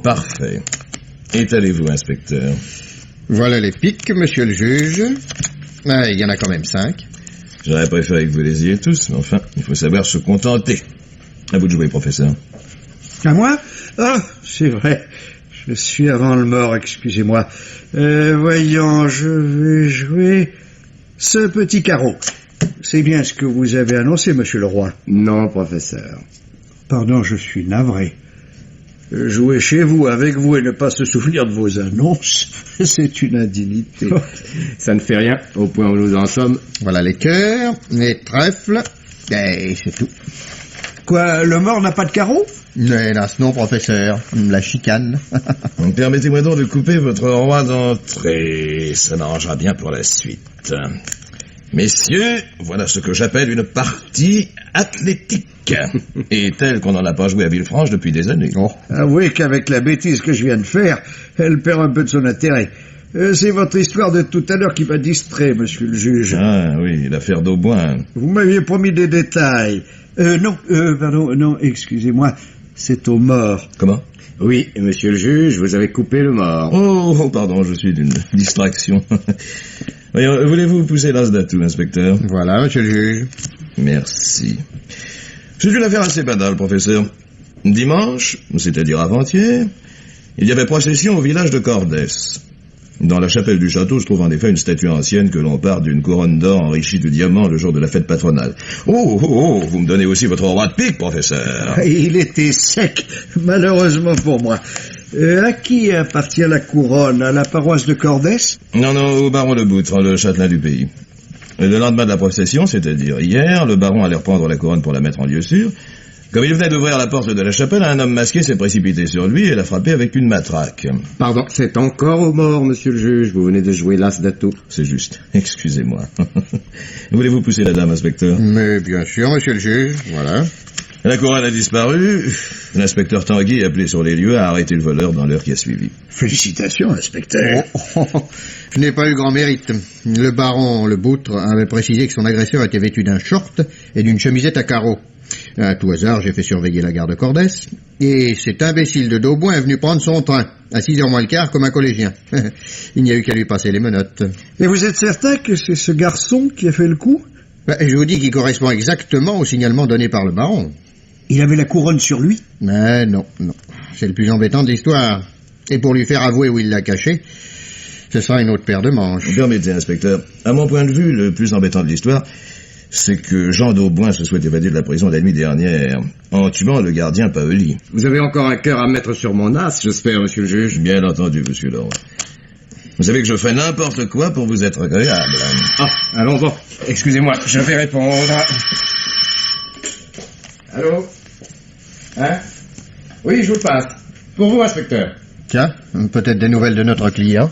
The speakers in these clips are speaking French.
Parfait. Étalez-vous, inspecteur. Voilà les pics, monsieur le juge. Ah, il y en a quand même 5. J'aurais préféré que vous les ayez tous, mais enfin, il faut savoir se contenter. À vous de jouer, professeur. À moi? Ah, c'est vrai. Je suis avant le mort, excusez-moi. Voyons, je vais jouer ce petit carreau. C'est bien ce que vous avez annoncé, monsieur le roi. Non, professeur. Pardon, je suis navré. Jouer chez vous, avec vous, et ne pas se souvenir de vos annonces, c'est une indignité. Ça ne fait rien, au point où nous en sommes. Voilà les cœurs, les trèfles, et c'est tout. Quoi, le mort n'a pas de carreau? Hélas non, professeur. La chicane. Permettez-moi donc de couper votre roi d'entrée. Ça m'arrangera bien pour la suite. Messieurs, voilà ce que j'appelle une partie athlétique. Et telle qu'on n'en a pas joué à Villefranche depuis des années. Oh. Avouez qu'avec la bêtise que je viens de faire, elle perd un peu de son intérêt. C'est votre histoire de tout à l'heure qui m'a distrait, monsieur le juge. Ah oui, l'affaire d'Auboin. Vous m'aviez promis des détails. Non, excusez-moi, c'est au mort. Comment? Oui, monsieur le juge, vous avez coupé le mort. Oh, pardon, je suis d'une distraction. Voyons, voulez-vous pousser l'as d'atout, inspecteur? Voilà, monsieur le juge. Merci. C'est une affaire assez banale, professeur. Dimanche, c'est-à-dire avant-hier, il y avait procession au village de Cordès. Dans la chapelle du château se trouve en effet une statue ancienne que l'on part d'une couronne d'or enrichie de diamants le jour de la fête patronale. Oh, vous me donnez aussi votre roi de pique, professeur. Il était sec, malheureusement pour moi. À qui appartient la couronne? À la paroisse de Cordès? Non, au baron Le Boutre, le châtelain du pays. Le lendemain de la procession, c'est-à-dire hier, le baron allait reprendre la couronne pour la mettre en lieu sûr. Comme il venait d'ouvrir la porte de la chapelle, un homme masqué s'est précipité sur lui et l'a frappé avec une matraque. Pardon, c'est encore au mort, monsieur le juge. Vous venez de jouer l'as d'atout. C'est juste. Excusez-moi. Voulez-vous pousser la dame, inspecteur? Mais bien sûr, monsieur le juge, voilà. La couronne a disparu. L'inspecteur Tanguy, appelé sur les lieux, a arrêté le voleur dans l'heure qui a suivi. Félicitations, inspecteur. Je n'ai pas eu grand mérite. Le baron Le Boutre avait précisé que son agresseur était vêtu d'un short et d'une chemisette à carreaux. À tout hasard, j'ai fait surveiller la gare de Cordès, et cet imbécile de Dauboin est venu prendre son train, à 6h moins le quart, comme un collégien. Il n'y a eu qu'à lui passer les menottes. Et vous êtes certain que c'est ce garçon qui a fait le coup? Je vous dis qu'il correspond exactement au signalement donné par le baron. Il avait la couronne sur lui? Mais non. C'est le plus embêtant de l'histoire. Et pour lui faire avouer où il l'a caché, ce sera une autre paire de manches. Permettez, inspecteur. À mon point de vue, le plus embêtant de l'histoire, c'est que Jean d'Auboin se souhaite évader de la prison la nuit dernière, en tuant le gardien Paoli. Vous avez encore un cœur à mettre sur mon as, j'espère, monsieur le juge. Bien entendu, monsieur le roi. Vous savez que je ferai n'importe quoi pour vous être agréable. Ah, allons bon. Excusez-moi, je vais répondre. Allô? Hein? Oui, je vous le passe. Pour vous, inspecteur. Tiens, peut-être des nouvelles de notre client.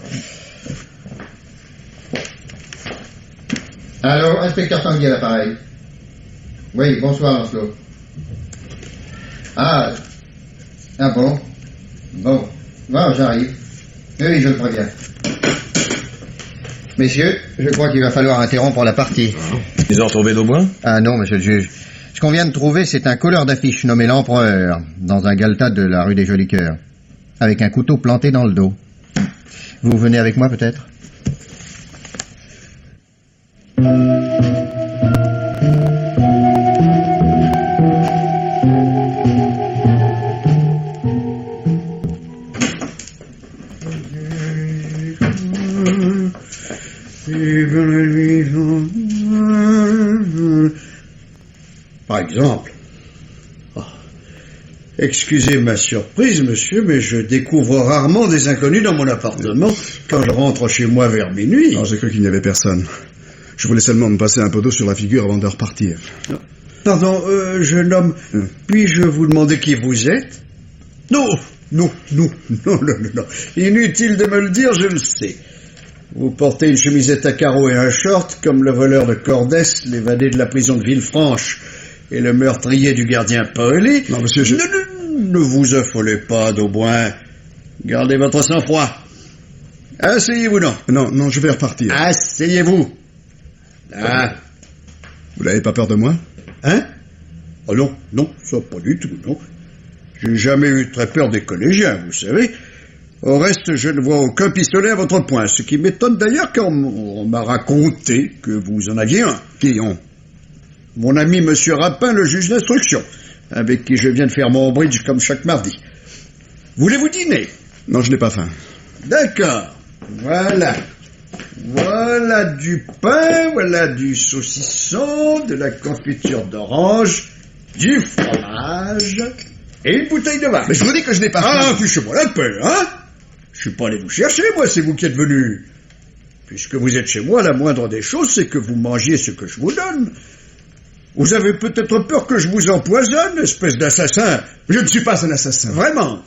Allô, inspecteur Tanguy à l'appareil. Oui, bonsoir, Lancelot. Ah bon. Bon, j'arrive. Oui, je le préviens. Messieurs, je crois qu'il va falloir interrompre la partie. Ils ont retrouvé d'Auboin? Ah non, monsieur le juge. Ce qu'on vient de trouver, c'est un colleur d'affiches nommé l'Empereur, dans un galetas de la rue des Jolis Cœurs, avec un couteau planté dans le dos. Vous venez avec moi, peut-être? Par exemple. Excusez ma surprise, monsieur, mais je découvre rarement des inconnus dans mon appartement quand je rentre chez moi vers minuit. J'ai cru qu'il n'y avait personne. Je voulais seulement me passer un peu d'eau sur la figure avant de repartir. Pardon, jeune homme, puis-je vous demander qui vous êtes? Non. Inutile de me le dire, je le sais. Vous portez une chemisette à carreaux et un short, comme le voleur de Cordès, l'évadé de la prison de Villefranche, et le meurtrier du gardien Paoli. Non, monsieur, Ne vous affolez pas, d'Auboin. Gardez votre sang-froid. Asseyez-vous, non. Non, je vais repartir. Asseyez-vous. Ah. Vous n'avez pas peur de moi? Hein? Oh non, ça pas du tout, non. J'ai jamais eu très peur des collégiens, vous savez. Au reste, je ne vois aucun pistolet à votre poing, ce qui m'étonne d'ailleurs car on m'a raconté que vous en aviez un. Qui ont? Mon ami Monsieur Rapin, le juge d'instruction, avec qui je viens de faire mon bridge comme chaque mardi. Voulez-vous dîner? Non, je n'ai pas faim. D'accord. Voilà. Voilà du pain, voilà du saucisson, de la confiture d'orange, du fromage et une bouteille de vin. Mais je vous dis que je n'ai pas faim. Ah, fichez-moi la paix, hein? Je suis pas allé vous chercher, moi, c'est vous qui êtes venu. Puisque vous êtes chez moi, la moindre des choses, c'est que vous mangiez ce que je vous donne. Vous avez peut-être peur que je vous empoisonne, espèce d'assassin. Je ne suis pas un assassin. Vraiment?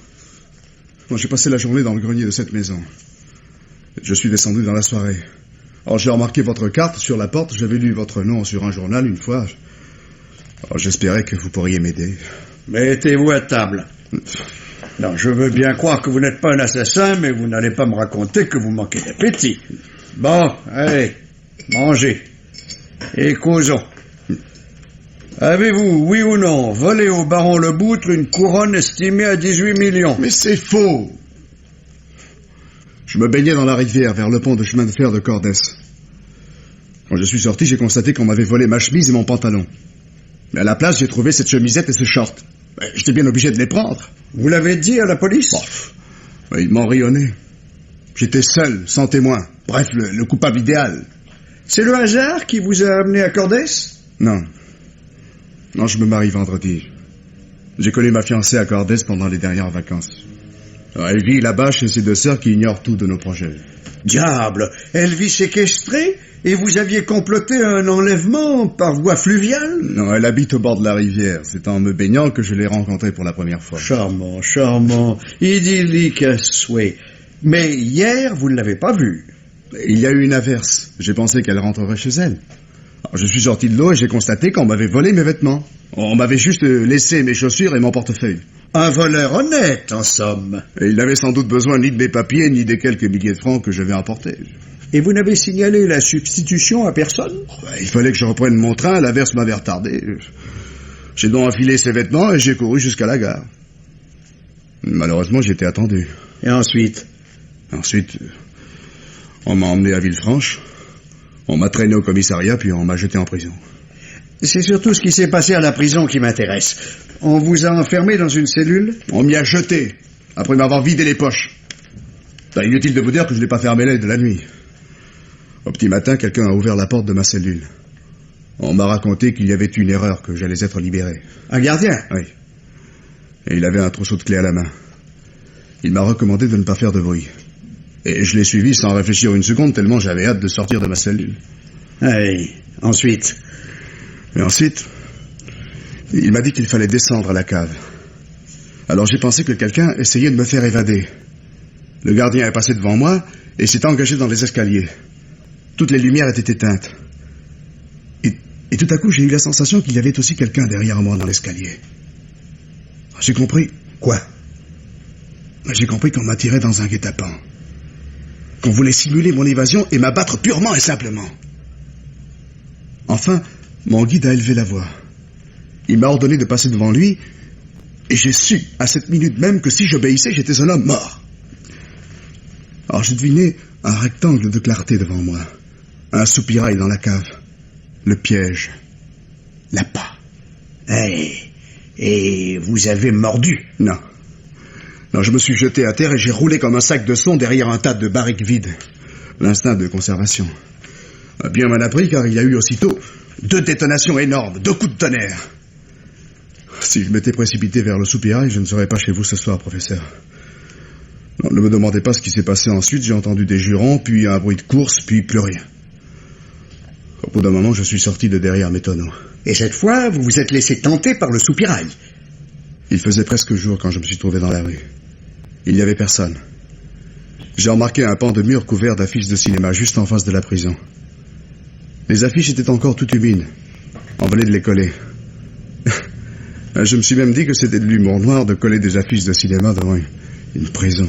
Moi, j'ai passé la journée dans le grenier de cette maison. Je suis descendu dans la soirée. Alors, j'ai remarqué votre carte sur la porte. J'avais lu votre nom sur un journal une fois. Alors, j'espérais que vous pourriez m'aider. Mettez-vous à table. Non, je veux bien croire que vous n'êtes pas un assassin, mais vous n'allez pas me raconter que vous manquez d'appétit. Bon, allez, mangez. Et causons. Avez-vous, oui ou non, volé au baron Leboutre une couronne estimée à 18 millions? Mais c'est faux! Je me baignais dans la rivière vers le pont de chemin de fer de Cordès. Quand je suis sorti, j'ai constaté qu'on m'avait volé ma chemise et mon pantalon. Mais à la place, j'ai trouvé cette chemisette et ce short. J'étais bien obligé de les prendre. Vous l'avez dit à la police? Ils m'ont rayonné. J'étais seul, sans témoin. Bref, le coupable idéal. C'est le hasard qui vous a amené à Cordès? Non. Non, je me marie vendredi. J'ai connu ma fiancée à Cordès pendant les dernières vacances. Alors, elle vit là-bas chez ses deux sœurs qui ignorent tout de nos projets. Diable! Elle vit séquestrée et vous aviez comploté un enlèvement par voie fluviale? Non, elle habite au bord de la rivière. C'est en me baignant que je l'ai rencontrée pour la première fois. Charmant, charmant. Idyllique à souhait. Mais hier, vous ne l'avez pas vue. Il y a eu une averse. J'ai pensé qu'elle rentrerait chez elle. Alors, je suis sorti de l'eau et j'ai constaté qu'on m'avait volé mes vêtements. On m'avait juste laissé mes chaussures et mon portefeuille. Un voleur honnête, en somme. Et il n'avait sans doute besoin ni de mes papiers, ni des quelques milliers de francs que je vais apporter. Et vous n'avez signalé la substitution à personne? Il fallait que je reprenne mon train, l'averse m'avait retardé. J'ai donc enfilé ses vêtements et j'ai couru jusqu'à la gare. Malheureusement, j'ai été attendu. Et ensuite? Ensuite, on m'a emmené à Villefranche, on m'a traîné au commissariat, puis on m'a jeté en prison. C'est surtout ce qui s'est passé à la prison qui m'intéresse. On vous a enfermé dans une cellule? On m'y a jeté, après m'avoir vidé les poches. Inutile de vous dire que je n'ai pas fermé l'œil de la nuit. Au petit matin, quelqu'un a ouvert la porte de ma cellule. On m'a raconté qu'il y avait une erreur, que j'allais être libéré. Un gardien? Oui. Et il avait un trousseau de clés à la main. Il m'a recommandé de ne pas faire de bruit. Et je l'ai suivi sans réfléchir une seconde, tellement j'avais hâte de sortir de ma cellule. Oui. Ensuite? Et ensuite, il m'a dit qu'il fallait descendre à la cave. Alors j'ai pensé que quelqu'un essayait de me faire évader. Le gardien est passé devant moi et s'est engagé dans les escaliers. Toutes les lumières étaient éteintes. Et tout à coup, j'ai eu la sensation qu'il y avait aussi quelqu'un derrière moi dans l'escalier. J'ai compris. Quoi? J'ai compris qu'on m'attirait dans un guet-apens. Qu'on voulait simuler mon évasion et m'abattre purement et simplement. Enfin, mon guide a élevé la voix. Il m'a ordonné de passer devant lui, et j'ai su, à cette minute même, que si j'obéissais, j'étais un homme mort. Alors j'ai deviné un rectangle de clarté devant moi, un soupirail dans la cave, le piège, l'appât. Et vous avez mordu? Non. Non, je me suis jeté à terre et j'ai roulé comme un sac de son derrière un tas de barriques vides. L'instinct de conservation. Bien m'en a pris car il y a eu aussitôt 2 détonations énormes, 2 coups de tonnerre. Si je m'étais précipité vers le soupirail, je ne serais pas chez vous ce soir, professeur. Non, ne me demandez pas ce qui s'est passé ensuite. J'ai entendu des jurons, puis un bruit de course, puis plus rien. Au bout d'un moment, je suis sorti de derrière mes tonneaux. Et cette fois, vous vous êtes laissé tenter par le soupirail? Il faisait presque jour quand je me suis trouvé dans la rue. Il n'y avait personne. J'ai remarqué un pan de mur couvert d'affiches de cinéma juste en face de la prison. Les affiches étaient encore toutes humides. On venait de les coller. Je me suis même dit que c'était de l'humour noir de coller des affiches de cinéma devant une prison.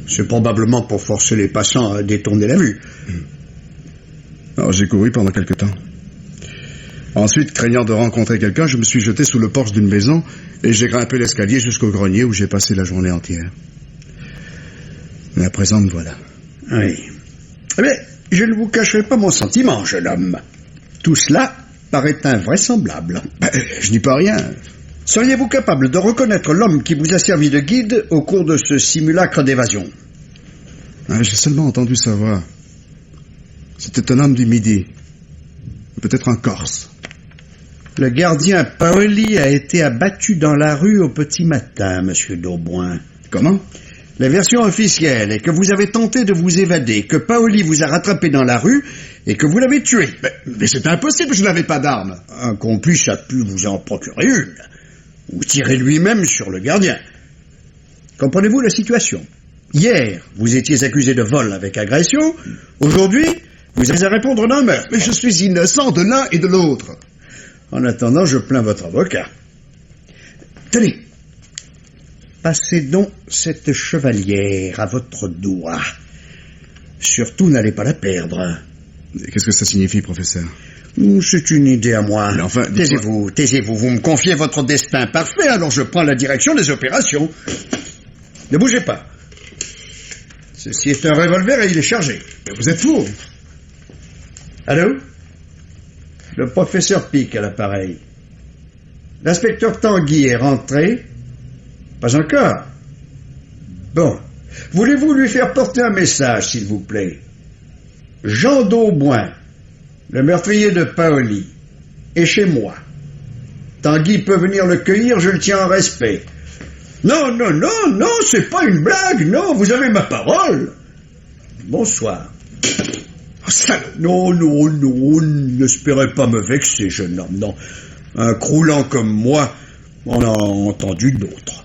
C'est probablement pour forcer les passants à détourner la vue. Alors j'ai couru pendant quelque temps. Ensuite, craignant de rencontrer quelqu'un, je me suis jeté sous le porche d'une maison Et j'ai grimpé l'escalier jusqu'au grenier où j'ai passé la journée entière. Mais à présent, me voilà. Oui. Eh bien, je ne vous cacherai pas mon sentiment, jeune homme. Tout cela paraît invraisemblable. Je dis pas rien. Seriez-vous capable de reconnaître l'homme qui vous a servi de guide au cours de ce simulacre d'évasion? J'ai seulement entendu sa voix. C'était un homme du Midi. Peut-être un Corse. Le gardien Paoli a été abattu dans la rue au petit matin, monsieur Dauboin. Comment? La version officielle est que vous avez tenté de vous évader, que Paoli vous a rattrapé dans la rue et que vous l'avez tué. Mais c'est impossible, je n'avais pas d'arme. Un complice a pu vous en procurer une, ou tirer lui-même sur le gardien. Comprenez-vous la situation? Hier, vous étiez accusé de vol avec agression. Aujourd'hui, vous avez à répondre d'un meurtre. Mais je suis innocent de l'un et de l'autre. En attendant, je plains votre avocat. Tenez, passez donc cette chevalière à votre doigt. Surtout, n'allez pas la perdre. Qu'est-ce que ça signifie, professeur? C'est une idée à moi. Mais enfin, taisez-vous. Vous me confiez votre destin parfait, alors je prends la direction des opérations. Ne bougez pas. Ceci est un revolver et il est chargé. Mais vous êtes fou. Allô? Le professeur pique à l'appareil. L'inspecteur Tanguy est rentré? Pas encore. Bon. Voulez-vous lui faire porter un message, s'il vous plaît? Jean Dauboin, le meurtrier de Paoli, est chez moi. Tanguy peut venir le cueillir, je le tiens en respect. Non, c'est pas une blague, non, vous avez ma parole. Bonsoir. Oh, salaud. Non, n'espérez pas me vexer, jeune homme, non. Un croulant comme moi, on a entendu d'autres.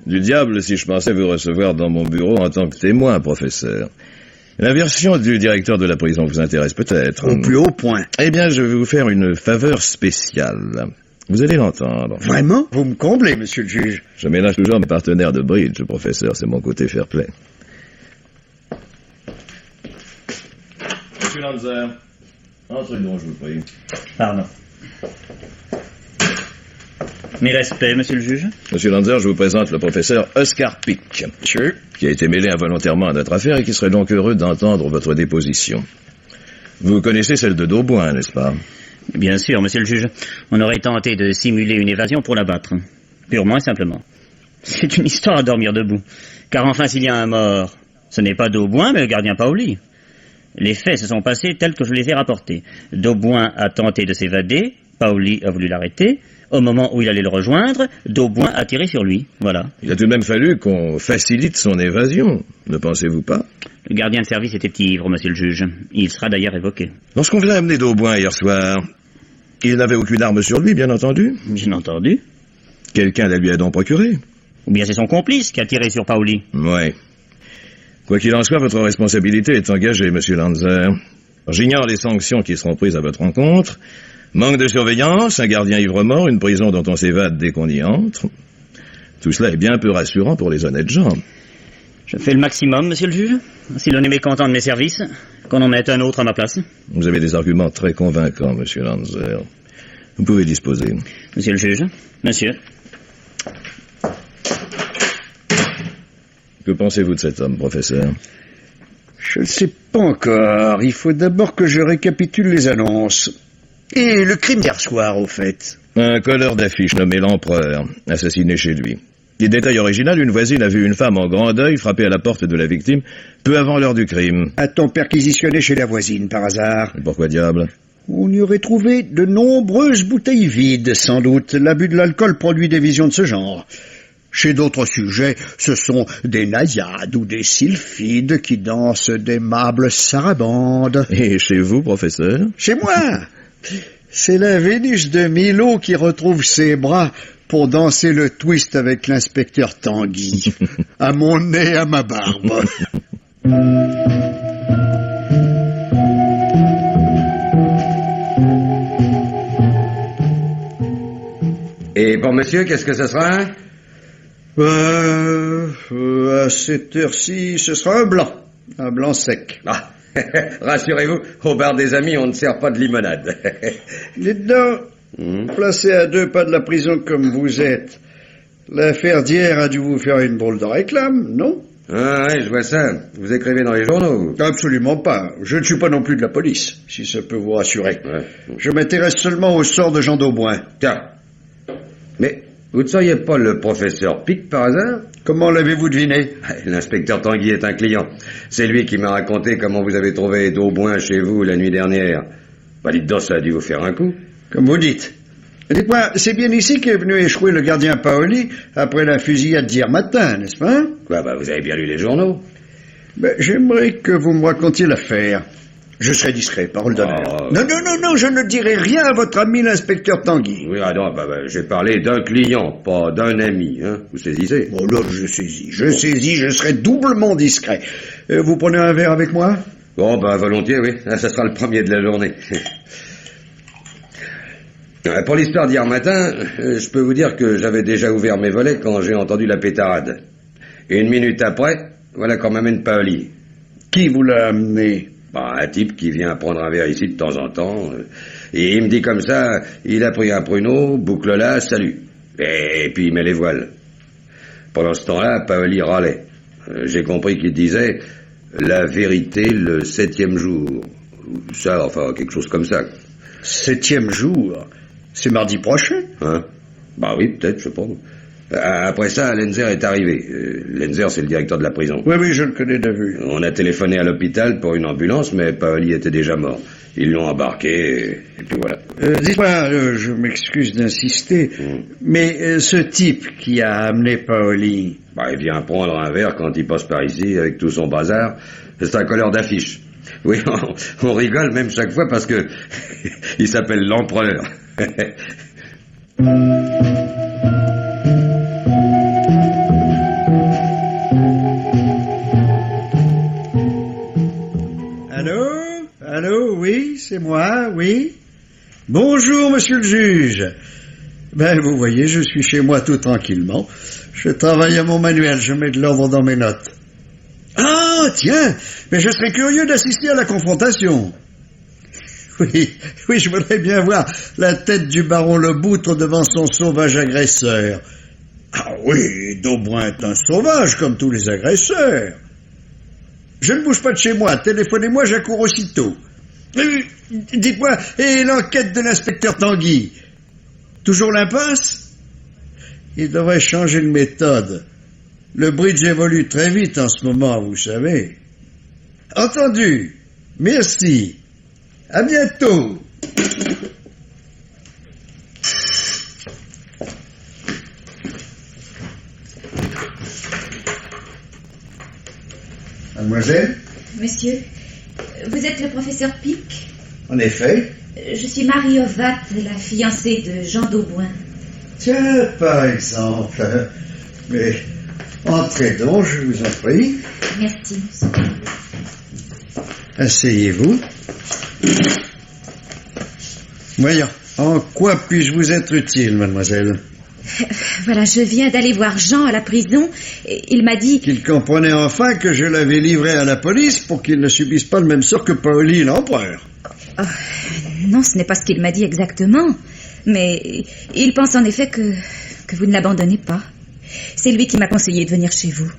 Du diable si je pensais vous recevoir dans mon bureau en tant que témoin, professeur. La version du directeur de la prison vous intéresse peut-être. Au plus haut point. Eh bien, je vais vous faire une faveur spéciale. Vous allez l'entendre. Vraiment? Vous me comblez, monsieur le juge. Je ménage toujours mes partenaires de bridge, professeur. C'est mon côté fair play. Monsieur Lanzer, entrez donc, je vous prie. Pardon. Mes respects, monsieur le juge. Monsieur Lanzer, je vous présente le professeur Oscar Pick, qui a été mêlé involontairement à notre affaire et qui serait donc heureux d'entendre votre déposition. Vous connaissez celle de Dauboin, n'est-ce pas? Bien sûr, monsieur le juge. On aurait tenté de simuler une évasion pour l'abattre. Purement et simplement. C'est une histoire à dormir debout. Car enfin, s'il y a un mort, ce n'est pas Dauboin, mais le gardien Paoli. Les faits se sont passés tels que je les ai rapportés. Dauboin a tenté de s'évader, Paoli a voulu l'arrêter. Au moment où il allait le rejoindre, Dauboin a tiré sur lui. Voilà. Il a tout de même fallu qu'on facilite son évasion, ne pensez-vous pas? Le gardien de service était ivre, monsieur le juge. Il sera d'ailleurs évoqué. Lorsqu'on vient amener Dauboin hier soir, il n'avait aucune arme sur lui, bien entendu. Bien entendu. Quelqu'un la lui a donc procuré. Ou bien c'est son complice qui a tiré sur Paoli. Oui. Quoi qu'il en soit, votre responsabilité est engagée, monsieur Lanzer. J'ignore les sanctions qui seront prises à votre encontre. Manque de surveillance, un gardien ivre-mort, une prison dont on s'évade dès qu'on y entre. Tout cela est bien peu rassurant pour les honnêtes gens. Je fais le maximum, monsieur le juge. Si l'on est mécontent de mes services, qu'on en mette un autre à ma place. Vous avez des arguments très convaincants, monsieur Lanzer. Vous pouvez disposer. Monsieur le juge, monsieur. Que pensez-vous de cet homme, professeur? Je ne sais pas encore. Il faut d'abord que je récapitule les annonces. Et le crime d'hier soir, au fait? Un colleur d'affiche nommé l'Empereur, assassiné chez lui. Les détails originaux, une voisine a vu une femme en grand deuil frapper à la porte de la victime peu avant l'heure du crime. A-t-on perquisitionné chez la voisine, par hasard? Pourquoi diable? On y aurait trouvé de nombreuses bouteilles vides, sans doute. L'abus de l'alcool produit des visions de ce genre. Chez d'autres sujets, ce sont des naïades ou des sylphides qui dansent d'aimables sarabandes. Et chez vous, professeur? Chez moi, c'est la Vénus de Milo qui retrouve ses bras pour danser le twist avec l'inspecteur Tanguy, à mon nez, à ma barbe. Et pour monsieur, qu'est-ce que ce sera? À cette heure-ci, ce sera un blanc. Un blanc sec. Ah, rassurez-vous, au bar des amis, on ne sert pas de limonade. Dites donc, placé à 2 pas de la prison comme vous êtes, l'affaire d'hier a dû vous faire une drôle de réclame, non? Ah ouais, je vois ça. Vous écrivez dans les journaux, vous. Absolument pas. Je ne suis pas non plus de la police, si ça peut vous rassurer. Ouais. Je m'intéresse seulement au sort de Jean d'Auboin. Tiens. Mais vous ne seriez pas le professeur Pic, par hasard? Comment l'avez-vous deviné? L'inspecteur Tanguy est un client. C'est lui qui m'a raconté comment vous avez trouvé d'Auboin chez vous la nuit dernière. Bah dites donc, ça a dû vous faire un coup. Comme vous dites. Dites-moi, c'est bien ici qu'est venu échouer le gardien Paoli après la fusillade d'hier matin, n'est-ce pas? Quoi, bah vous avez bien lu les journaux. Ben, j'aimerais que vous me racontiez l'affaire. Je serai discret, parole d'honneur. Oh. Non, je ne dirai rien à votre ami l'inspecteur Tanguy. Oui, ah non, bah, j'ai parlé d'un client, pas d'un ami, hein. Vous saisissez? Bon, là, je saisis, je serai doublement discret. Vous prenez un verre avec moi? Bon, bah volontiers, oui. Ça sera le premier de la journée. Pour l'histoire d'hier matin, je peux vous dire que j'avais déjà ouvert mes volets quand j'ai entendu la pétarade. Et 1 minute après, voilà qu'on m'amène Paoli. Qui vous l'a amené? Bah, un type qui vient prendre un verre ici de temps en temps. Et il me dit comme ça, il a pris un pruneau, boucle là, salut. Et puis il met les voiles. Pendant ce temps-là, Paoli râlait. J'ai compris qu'il disait la vérité le 7e jour. Ça, enfin, quelque chose comme ça. 7e jour? C'est mardi prochain? Hein? Bah oui, peut-être, je sais pas. Après ça, Lenzer est arrivé. Lenzer, c'est le directeur de la prison. Oui, je le connais de vue. On a téléphoné à l'hôpital pour une ambulance, mais Paoli était déjà mort. Ils l'ont embarqué, et puis voilà. Dites-moi, je m'excuse d'insister, mais ce type qui a amené Paoli... Bah, il vient prendre un verre quand il passe par ici, avec tout son bazar. C'est un colleur d'affiches. Oui, on rigole même chaque fois parce que il s'appelle l'empereur. Allô, oui, c'est moi, oui. Bonjour, monsieur le juge. Ben, vous voyez, je suis chez moi tout tranquillement. Je travaille à mon manuel, je mets de l'ordre dans mes notes. Ah, tiens, mais je serais curieux d'assister à la confrontation. Oui, je voudrais bien voir la tête du baron Leboutre devant son sauvage agresseur. Ah oui, d'Auboin est un sauvage comme tous les agresseurs. Je ne bouge pas de chez moi, téléphonez-moi, j'accours aussitôt. Dites-moi, et l'enquête de l'inspecteur Tanguy? Toujours l'impasse? Il devrait changer de méthode. Le bridge évolue très vite en ce moment, vous savez. Entendu. Merci. À bientôt. Mademoiselle? Monsieur, vous êtes le professeur Pic? En effet. Je suis Marie Ovat, la fiancée de Jean d'Auboin. Tiens, par exemple. Mais entrez donc, je vous en prie. Merci, monsieur. Asseyez-vous. Voyons, en quoi puis-je vous être utile, mademoiselle? Voilà, je viens d'aller voir Jean à la prison. Et il m'a dit... Qu'il comprenait enfin que je l'avais livré à la police pour qu'il ne subisse pas le même sort que Paoli l'empereur. Oh, non, ce n'est pas ce qu'il m'a dit exactement. Mais il pense en effet que vous ne l'abandonnez pas. C'est lui qui m'a conseillé de venir chez vous.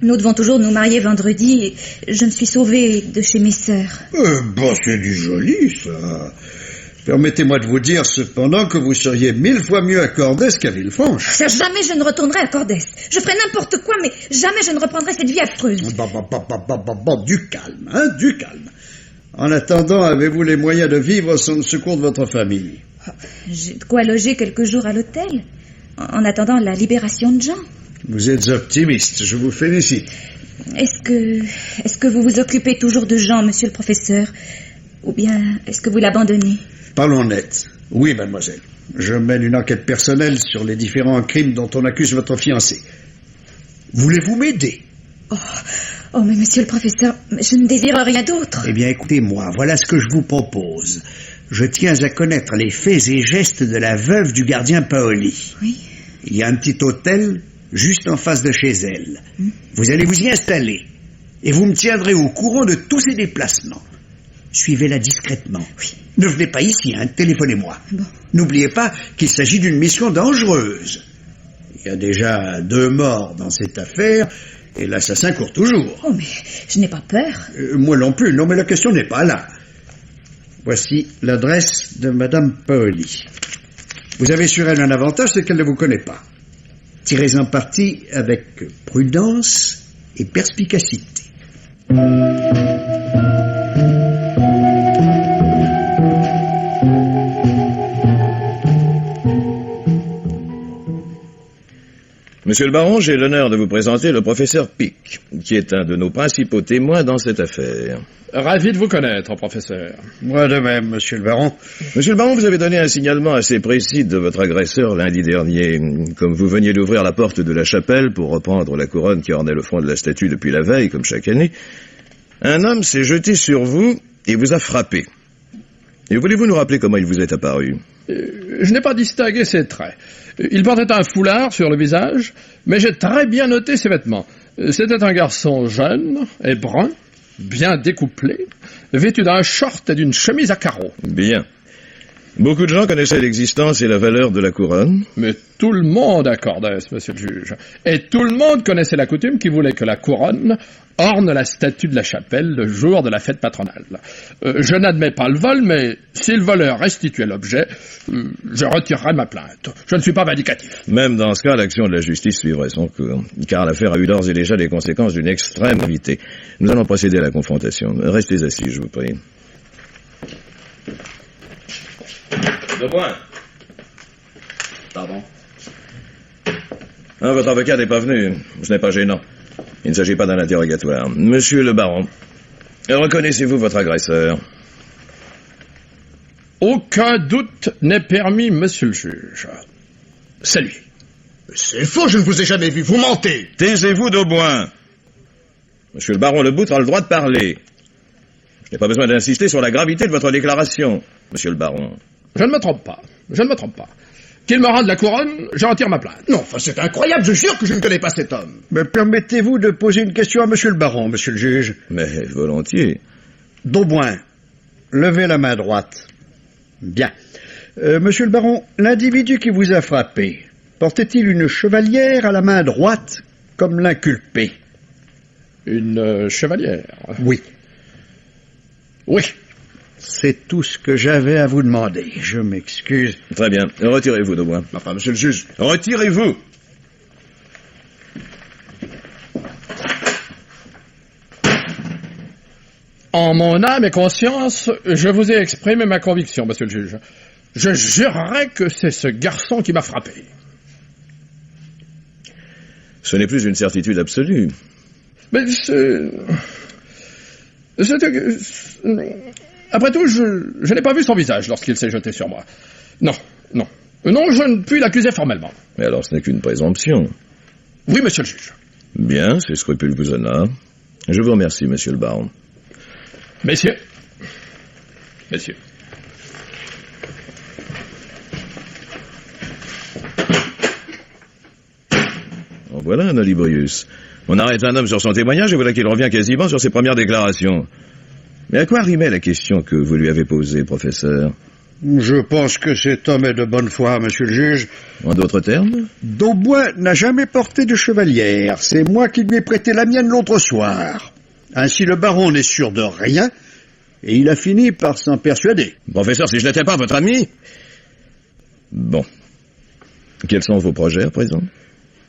Nous devons toujours nous marier vendredi et je me suis sauvée de chez mes sœurs. C'est du joli, ça. Permettez-moi de vous dire cependant que vous seriez 1000 fois mieux à Cordès qu'à Villefranche. Ça, jamais je ne retournerai à Cordès. Je ferai n'importe quoi, mais jamais je ne reprendrai cette vie affreuse. Du calme, du calme. En attendant, avez-vous les moyens de vivre sans le secours de votre famille? J'ai de quoi loger quelques jours à l'hôtel, en attendant la libération de Jean. Vous êtes optimiste, je vous félicite. Est-ce que vous vous occupez toujours de Jean, monsieur le professeur? Ou bien est-ce que vous l'abandonnez? Parlons net. Oui, mademoiselle. Je mène une enquête personnelle sur les différents crimes dont on accuse votre fiancé. Voulez-vous m'aider? Oh, mais monsieur le professeur, je ne désire rien d'autre. Eh bien, écoutez-moi, voilà ce que je vous propose. Je tiens à connaître les faits et gestes de la veuve du gardien Paoli. Oui. Il y a un petit hôtel juste en face de chez elle. Vous allez vous y installer. Et vous me tiendrez au courant de tous ses déplacements. Suivez-la discrètement. Oui. Ne venez pas ici, hein, téléphonez-moi. Bon. N'oubliez pas qu'il s'agit d'une mission dangereuse. Il y a déjà 2 morts dans cette affaire, et l'assassin court toujours. Oh, mais je n'ai pas peur. Moi non plus, non, mais la question n'est pas là. Voici l'adresse de Madame Paoli. Vous avez sur elle un avantage, c'est qu'elle ne vous connaît pas. Tirez-en parti avec prudence et perspicacité. Monsieur le baron, j'ai l'honneur de vous présenter le professeur Pic, qui est un de nos principaux témoins dans cette affaire. Ravi de vous connaître, professeur. Moi de même, monsieur le baron. Monsieur le baron, vous avez donné un signalement assez précis de votre agresseur lundi dernier. Comme vous veniez d'ouvrir la porte de la chapelle pour reprendre la couronne qui ornait le fond de la statue depuis la veille, comme chaque année, un homme s'est jeté sur vous et vous a frappé. Et voulez-vous nous rappeler comment il vous est apparu? Je n'ai pas distingué ses traits. Il portait un foulard sur le visage, mais j'ai très bien noté ses vêtements. C'était un garçon jeune et brun, bien découplé, vêtu d'un short et d'une chemise à carreaux. Bien. Beaucoup de gens connaissaient l'existence et la valeur de la couronne. Mais tout le monde accordait, monsieur le juge. Et tout le monde connaissait la coutume qui voulait que la couronne orne la statue de la chapelle le jour de la fête patronale. Je n'admets pas le vol, mais si le voleur restituait l'objet, je retirerai ma plainte. Je ne suis pas vindicatif. Même dans ce cas, l'action de la justice suivrait son cours, car l'affaire a eu d'ores et déjà des conséquences d'une extrême gravité. Nous allons procéder à la confrontation. Restez assis, je vous prie. De point. Pardon. Votre avocat n'est pas venu. Ce n'est pas gênant. Il ne s'agit pas d'un interrogatoire. Monsieur le baron, reconnaissez-vous votre agresseur? Aucun doute n'est permis, monsieur le juge. C'est lui. C'est faux, je ne vous ai jamais vu, vous mentez. Taisez-vous, Dauboin. Monsieur le baron Leboutre a le droit de parler. Je n'ai pas besoin d'insister sur la gravité de votre déclaration, monsieur le baron. Je ne me trompe pas. Je ne me trompe pas. Qu'il me rende la couronne, je retire ma plainte. Non, enfin, c'est incroyable, je jure que je ne connais pas cet homme. Mais permettez-vous de poser une question à monsieur le baron, monsieur le juge? Mais volontiers. Dauboin, levez la main droite. Bien. Monsieur le baron, l'individu qui vous a frappé, portait-il une chevalière à la main droite, comme l'inculpé? Une chevalière? Oui. Oui. C'est tout ce que j'avais à vous demander. Je m'excuse. Très bien. Retirez-vous, Dauboin. Enfin, monsieur le juge. Retirez-vous. En mon âme et conscience, je vous ai exprimé ma conviction, monsieur le juge. Je jurerais que c'est ce garçon qui m'a frappé. Ce n'est plus une certitude absolue. Mais après tout, je n'ai pas vu son visage lorsqu'il s'est jeté sur moi. Non, je ne puis l'accuser formellement. Mais alors ce n'est qu'une présomption. Oui, monsieur le juge. Bien, ces scrupules vous honorent. Je vous remercie, monsieur le baron. Messieurs. En voilà un Olibrius. On arrête un homme sur son témoignage et voilà qu'il revient quasiment sur ses premières déclarations. Mais à quoi rimait la question que vous lui avez posée, professeur? Je pense que cet homme est de bonne foi, monsieur le juge. En d'autres termes? Dauboin n'a jamais porté de chevalière. C'est moi qui lui ai prêté la mienne l'autre soir. Ainsi, le baron n'est sûr de rien, et il a fini par s'en persuader. Professeur, si je n'étais pas votre ami... Bon. Quels sont vos projets à présent?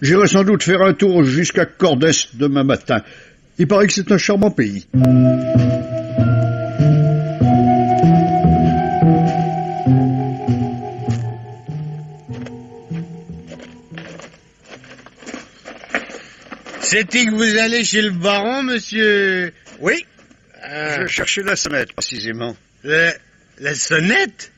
J'irai sans doute faire un tour jusqu'à Cordès demain matin. Il paraît que c'est un charmant pays. C'était que vous allez chez le baron, monsieur? Oui, je cherchais la sonnette, précisément. La sonnette?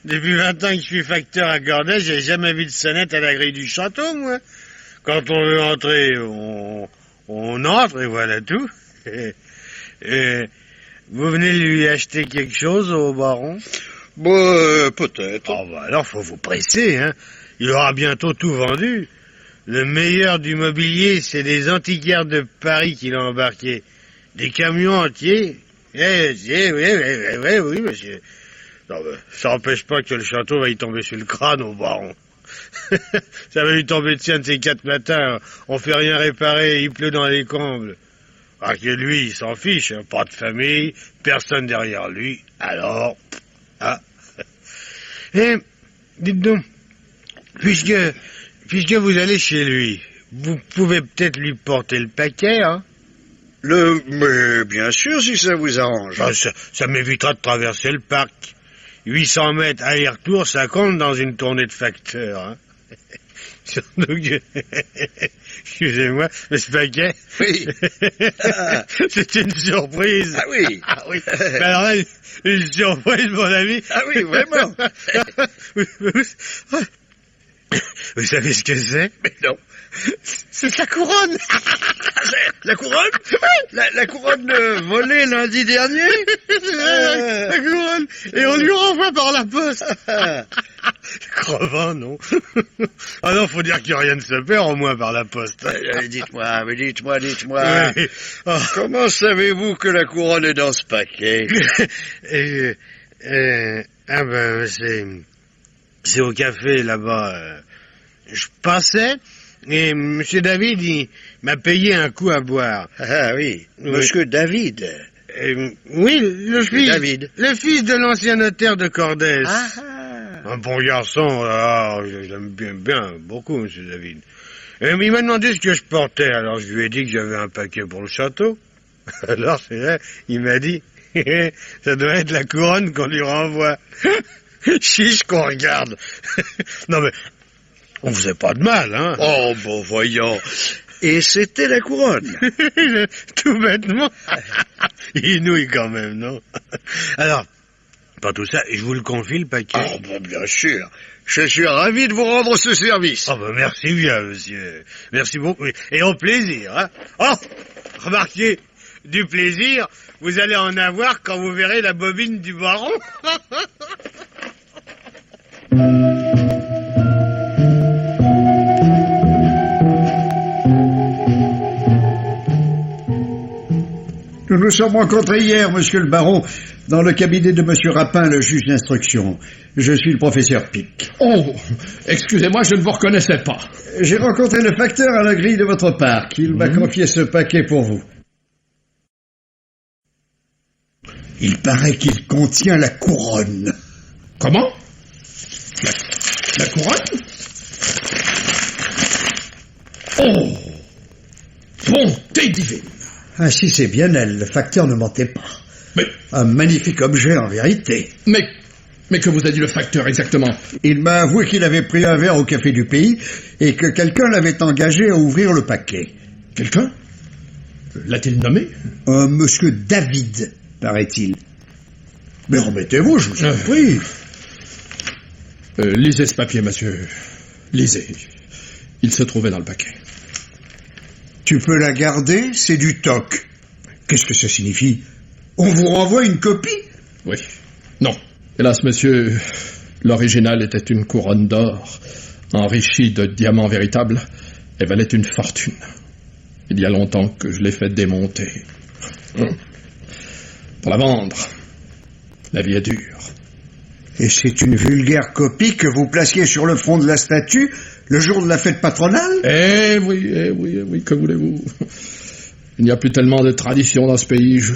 Depuis 20 ans que je suis facteur à Cordès, j'ai jamais vu de sonnette à la grille du château, moi. Quand on veut entrer, on entre et voilà tout. Vous venez lui acheter quelque chose au baron? Peut-être. Alors faut vous presser, hein. Il aura bientôt tout vendu. le meilleur du mobilier, c'est des antiquaires de Paris qu'il a embarqués. Des camions entiers. Oui, monsieur. Non, ça n'empêche pas que le château va y tomber sur le crâne au baron. Ça va lui tomber dessus un de ces 4 matins. On fait rien réparer, il pleut dans les combles. Ah, que lui, il s'en fiche, hein, pas de famille, personne derrière lui, alors... Ah. Eh, dites donc, puisque vous allez chez lui, vous pouvez peut-être lui porter le paquet, hein? Mais bien sûr, si ça vous arrange. Ah, ça m'évitera de traverser le parc. 800 mètres aller-retour, ça compte dans une tournée de facteurs, hein? Surtout que... Excusez-moi, mais ce paquet... Oui. C'est une surprise. Ah oui. Ah oui. Mais alors là, une surprise, mon ami. Ah oui, vraiment. Vous savez ce que c'est? Mais non. C'est la couronne. La couronne? La couronne volée lundi dernier? La couronne. Et on lui renvoie par la poste. Crevant, non? Ah non, faut dire que rien ne se perd, au moins par la poste. Dites-moi. Oui. Oh. Comment savez-vous que la couronne est dans ce paquet? Ah ben, c'est au café, là-bas. Je passais, et monsieur David, il m'a payé un coup à boire. Ah oui, monsieur David. Oui, le fils de l'ancien notaire de Cordès. Ah. Un bon garçon, j'aime bien beaucoup, monsieur David. Et il m'a demandé ce que je portais, alors je lui ai dit que j'avais un paquet pour le château. Alors, c'est vrai, il m'a dit, ça doit être la couronne qu'on lui renvoie. Chiche qu'on regarde. Non mais, on faisait pas de mal, hein. Oh, bon, voyons. Et c'était la couronne. Tout bêtement. Il nouille quand même, non? Alors, pas tout ça, et je vous le confie, le paquet. Oh, bon, bien sûr. Je suis ravi de vous rendre ce service. Oh, ben, merci bien, monsieur. Merci beaucoup. Et au plaisir, hein. Oh, remarquez, du plaisir, vous allez en avoir quand vous verrez la bobine du baron. Nous nous sommes rencontrés hier, monsieur le baron, dans le cabinet de monsieur Rapin, le juge d'instruction. Je suis le professeur Pic. Oh, excusez-moi, je ne vous reconnaissais pas. J'ai rencontré le facteur à la grille de votre parc. Il m'a confié ce paquet pour vous. Il paraît qu'il contient la couronne. Comment? La couronne? Oh! Bonté divine! Ah si, c'est bien elle, le facteur ne mentait pas. Mais... Un magnifique objet en vérité. Mais que vous a dit le facteur exactement? Il m'a avoué qu'il avait pris un verre au café du pays et que quelqu'un l'avait engagé à ouvrir le paquet. Quelqu'un? L'a-t-il nommé? Un monsieur David, paraît-il. Mais remettez-vous, je vous en prie. Lisez ce papier, monsieur. Lisez. Il se trouvait dans le paquet. Tu peux la garder, c'est du toc. Qu'est-ce que ça signifie? On vous renvoie une copie? Oui. Non. Hélas, monsieur, l'original était une couronne d'or, enrichie de diamants véritables, et valait une fortune. Il y a longtemps que je l'ai fait démonter. Pour la vendre, la vie est dure. Et c'est une vulgaire copie que vous placiez sur le front de la statue le jour de la fête patronale? Eh oui, que voulez-vous? Il n'y a plus tellement de tradition dans ce pays, je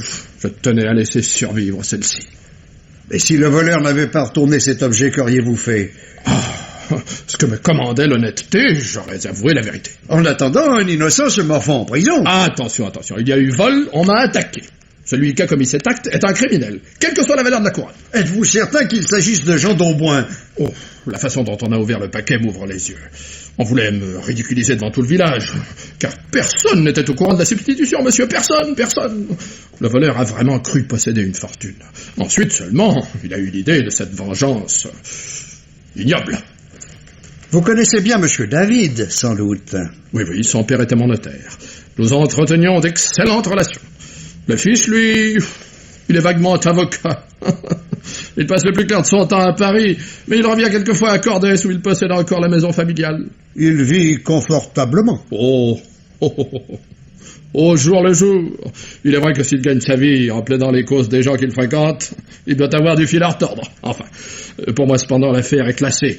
tenais à laisser survivre celle-ci. Mais si le voleur n'avait pas retourné cet objet, qu'auriez-vous fait? Ce que me commandait l'honnêteté, j'aurais avoué la vérité. En attendant, un innocent se morfond en prison. Attention, il y a eu vol, on m'a attaqué. Celui qui a commis cet acte est un criminel, quelle que soit la valeur de la couronne. Êtes-vous certain qu'il s'agisse de Jean d'Auboin? Oh, la façon dont on a ouvert le paquet m'ouvre les yeux. On voulait me ridiculiser devant tout le village, car personne n'était au courant de la substitution, monsieur, personne. Le voleur a vraiment cru posséder une fortune. Ensuite seulement, il a eu l'idée de cette vengeance ignoble. Vous connaissez bien monsieur David, sans doute. Oui, son père était mon notaire. Nous entretenions d'excellentes relations. Le fils, lui, il est vaguement avocat. Il passe le plus clair de son temps à Paris, mais il revient quelquefois à Cordès où il possède encore la maison familiale. Il vit confortablement. Au jour le jour. Il est vrai que s'il gagne sa vie en plaidant les causes des gens qu'il fréquente, il doit avoir du fil à retordre. Enfin, pour moi cependant, l'affaire est classée.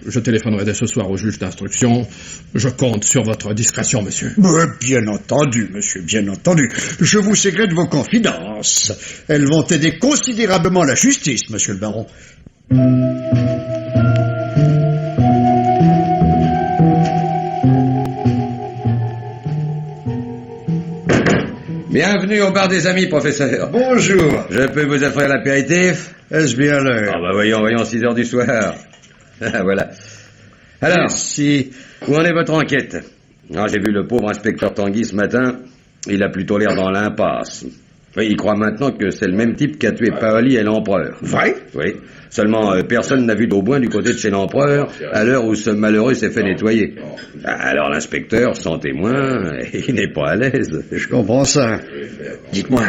Je téléphonerai dès ce soir au juge d'instruction. Je compte sur votre discrétion, monsieur. Bien entendu, monsieur, bien entendu. Je vous sécrète vos confidences. Elles vont aider considérablement la justice, monsieur le baron. Bienvenue au bar des amis, professeur. Bonjour. Je peux vous offrir l'apéritif? Est-ce bien l'heure? Ah bah voyons, 6 heures du soir. Voilà. Alors, Merci. où en est votre enquête? Ah, j'ai vu le pauvre inspecteur Tanguy ce matin. Il a plutôt l'air dans l'impasse. Oui, il croit maintenant que c'est le même type qui a tué Paoli et l'empereur. Vrai? Oui. Seulement, personne n'a vu d'Auboin du côté de chez l'empereur à l'heure où ce malheureux s'est fait nettoyer. Alors l'inspecteur, sans témoin, il n'est pas à l'aise. Je comprends ça. Dites-moi,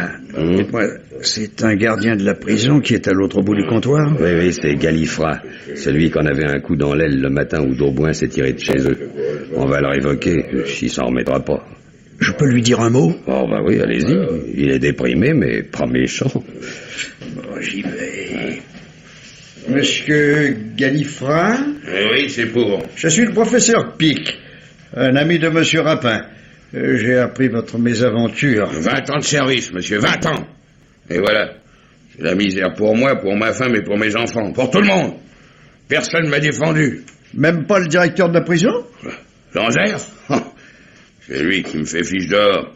c'est un gardien de la prison qui est à l'autre bout du comptoir? Oui, c'est Galifra, celui qu'on avait un coup dans l'aile le matin où d'Auboin s'est tiré de chez eux. On va le révoquer, s'il s'en remettra pas. Je peux lui dire un mot? Oh bah oui, allez-y. Il est déprimé, mais pas méchant. Bon, j'y vais. Monsieur Galifra? Oui, c'est pour. Je suis le professeur Pic, un ami de monsieur Rapin. J'ai appris votre mésaventure. 20 ans de service, monsieur, 20 ans. Et voilà. C'est la misère pour moi, pour ma femme et pour mes enfants. Pour tout le monde. Personne m'a défendu. Même pas le directeur de la prison? Lanzer? C'est lui qui me fait fiche dehors.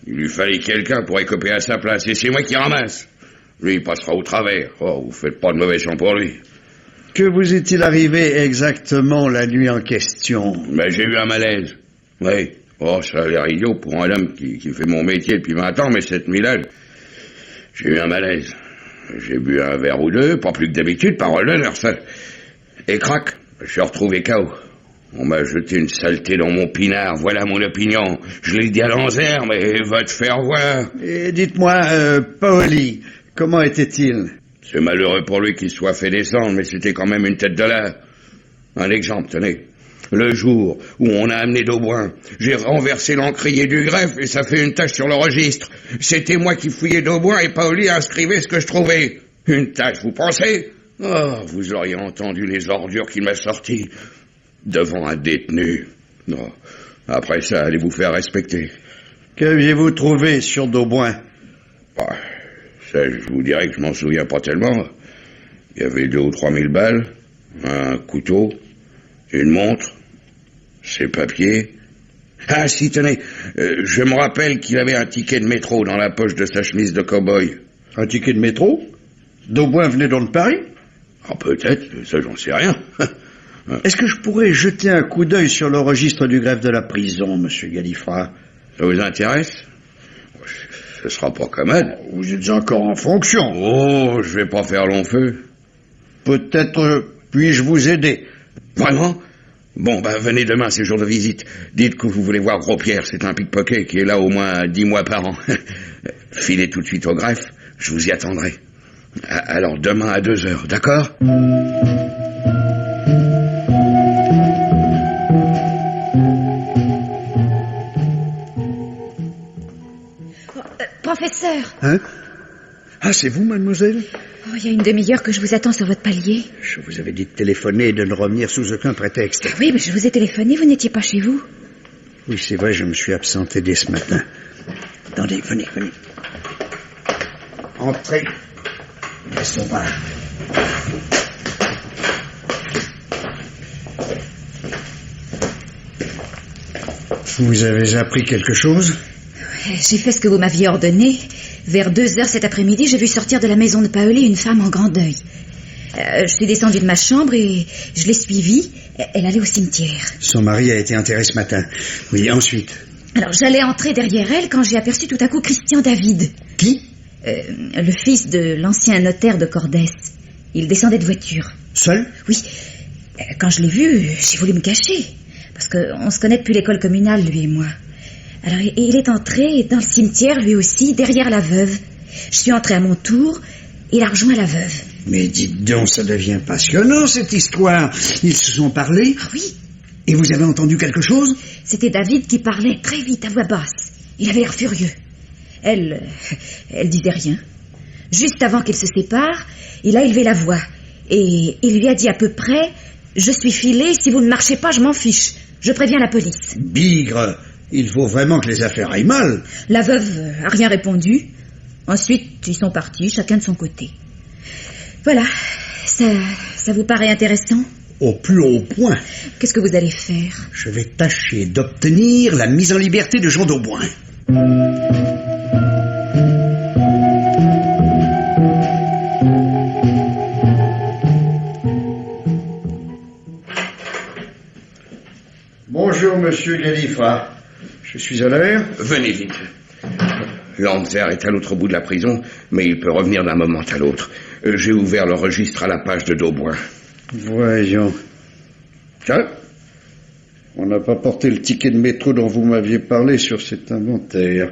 Il lui fallait quelqu'un pour écoper à sa place, et c'est moi qui ramasse. Lui, il passera au travers. Oh, vous faites pas de mauvais chant pour lui. Que vous est-il arrivé exactement la nuit en question? Ben, j'ai eu un malaise. Oui. Oh, ça a l'air idiot pour un homme qui fait mon métier depuis 20 ans, mais cette nuit-là, j'ai eu un malaise. J'ai bu un verre ou deux, pas plus que d'habitude, parole d'honneur, ça. Et crac, je suis retrouvé KO. On m'a jeté une saleté dans mon pinard, voilà mon opinion. Je l'ai dit à Lanzer, mais va te faire voir. Et dites-moi, Paoli, comment était-il? C'est malheureux pour lui qu'il soit fait descendre, mais c'était quand même une tête de l'art. Un exemple, tenez. Le jour où on a amené d'Auboin, j'ai renversé l'encrier du greffe et ça fait une tache sur le registre. C'était moi qui fouillais d'Auboin et Paoli inscrivait ce que je trouvais. Une tache, vous pensez? Oh, vous auriez entendu les ordures qu'il m'a sorties. Devant un détenu. Non. Après ça, allez vous faire respecter. Qu'aviez-vous trouvé sur d'Auboin? Ah, ça, je vous dirais que je m'en souviens pas tellement. Il y avait 2 ou 3 000 balles, un couteau, une montre, ses papiers. Ah si, tenez, je me rappelle qu'il avait un ticket de métro dans la poche de sa chemise de cow-boy. Un ticket de métro? D'Auboin venait donc de Paris? Ah, peut-être, ça j'en sais rien. Est-ce que je pourrais jeter un coup d'œil sur le registre du greffe de la prison, monsieur Galifra? Ça vous intéresse? Ce sera pas commode. Vous êtes encore en fonction. Oh, je vais pas faire long feu. Peut-être puis-je vous aider? Vraiment? Bon, venez demain, c'est jour de visite. Dites que vous voulez voir Gros-Pierre, c'est un pickpocket qui est là au moins 10 mois par an. Filez tout de suite au greffe, je vous y attendrai. Alors demain à 2h, d'accord? Professeur! Hein? Ah, c'est vous, mademoiselle? Oh, il y a une demi-heure que je vous attends sur votre palier. Je vous avais dit de téléphoner et de ne revenir sous aucun prétexte. Ah oui, mais je vous ai téléphoné, vous n'étiez pas chez vous. Oui, c'est vrai, je me suis absenté dès ce matin. Attendez, venez. Entrez. Laissons voir. Vous avez appris quelque chose? J'ai fait ce que vous m'aviez ordonné. Vers 2h cet après-midi, j'ai vu sortir de la maison de Paoli une femme en grand deuil. Je suis descendue de ma chambre et je l'ai suivie. Elle allait au cimetière. Son mari a été enterré ce matin. Oui, ensuite? Alors, j'allais entrer derrière elle quand j'ai aperçu tout à coup Christian David. Qui? Le fils de l'ancien notaire de Cordès. Il descendait de voiture. Seul? Oui. Quand je l'ai vu, j'ai voulu me cacher. Parce qu'on se connaît depuis l'école communale, lui et moi. Alors, il est entré dans le cimetière, lui aussi, derrière la veuve. Je suis entrée à mon tour, il a rejoint la veuve. Mais dites donc, ça devient passionnant, cette histoire. Ils se sont parlé? Ah oui, Et vous avez entendu quelque chose? c'était David qui parlait très vite à voix basse. Il avait l'air furieux. Elle disait rien. Juste avant qu'ils se séparent, il a élevé la voix. Et il lui a dit à peu près: « Je suis filé, si vous ne marchez pas, je m'en fiche. Je préviens la police. » Bigre, il faut vraiment que les affaires aillent mal. La veuve a rien répondu. Ensuite, ils sont partis, chacun de son côté. Voilà, ça vous paraît intéressant? Au plus haut point. Qu'est-ce que vous allez faire? Je vais tâcher d'obtenir la mise en liberté de Jean d'Auboin. Bonjour, monsieur Galifra. Je suis à l'heure. Venez vite. Lanzer est à l'autre bout de la prison, mais il peut revenir d'un moment à l'autre. J'ai ouvert le registre à la page de Dauboin. Voyons. Tiens, on n'a pas porté le ticket de métro dont vous m'aviez parlé sur cet inventaire.